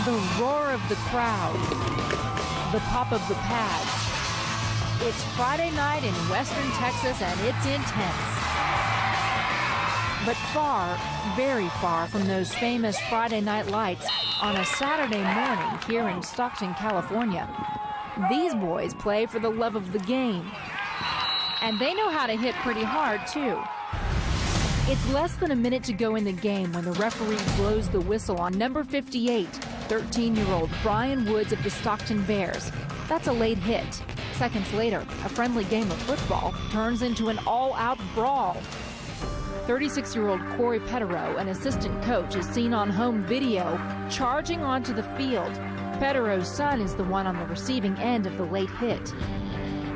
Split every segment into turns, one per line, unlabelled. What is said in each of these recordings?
The roar of the crowd, the pop of the pads. It's Friday night in Western Texas, and it's intense. But far, very far from those famous Friday night lights on a Saturday morning here in Stockton, California. These boys play for the love of the game. And they know how to hit pretty hard, too. It's less than a minute to go in the game when the referee blows the whistle on number 58, 13-year-old Brian Woods of the Stockton Bears. That's a late hit. Seconds later, a friendly game of football turns into an all-out brawl. 36-year-old Cory Petero, an assistant coach, is seen on home video charging onto the field. Petero's son is the one on the receiving end of the late hit.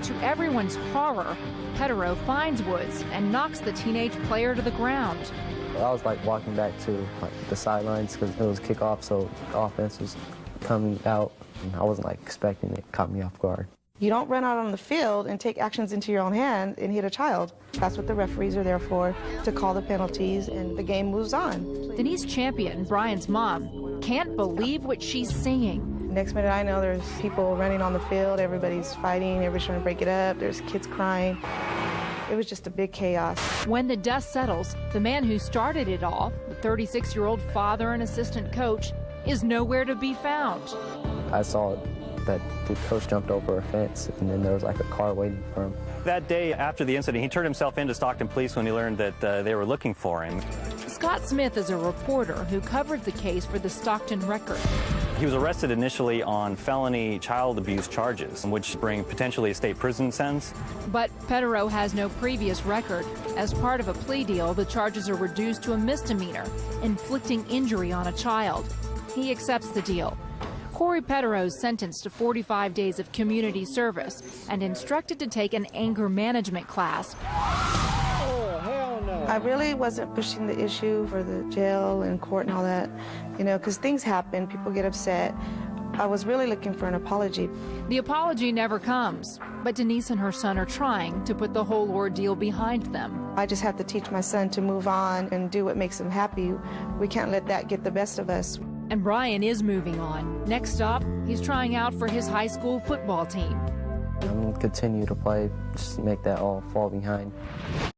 To everyone's horror, Petero finds Woods and knocks the teenage player to the ground.
I was walking back to the sidelines because it was kickoff, so the offense was coming out. And I wasn't expecting it. It caught me off guard.
You don't run out on the field and take actions into your own hand and hit a child. That's what the referees are there for, to call the penalties, and the game moves on.
Denise Champion, Brian's mom, can't believe what she's seeing.
Next minute I know there's people running on the field, everybody's fighting, everybody's trying to break it up, there's kids crying. It was just a big chaos.
When the dust settles, the man who started it all, the 36-year-old father and assistant coach, is nowhere to be found.
I saw that the coach jumped over a fence, and then there was a car waiting for him.
That day after the incident, he turned himself into Stockton Police when he learned that they were looking for him.
Scott Smith is a reporter who covered the case for the Stockton Record.
He was arrested initially on felony child abuse charges, which bring potentially a state prison sentence.
But Petero has no previous record. As part of a plea deal, the charges are reduced to a misdemeanor, inflicting injury on a child. He accepts the deal. Cory Petero is sentenced to 45 days of community service and instructed to take an anger management class.
I really wasn't pushing the issue for the jail and court and all that, because things happen, people get upset. I was really looking for an apology.
The apology never comes, but Denise and her son are trying to put the whole ordeal behind them.
I just have to teach my son to move on and do what makes him happy. We can't let that get the best of us.
And Brian is moving on. Next stop, he's trying out for his high school football team.
I'm going to continue to play, just make that all fall behind.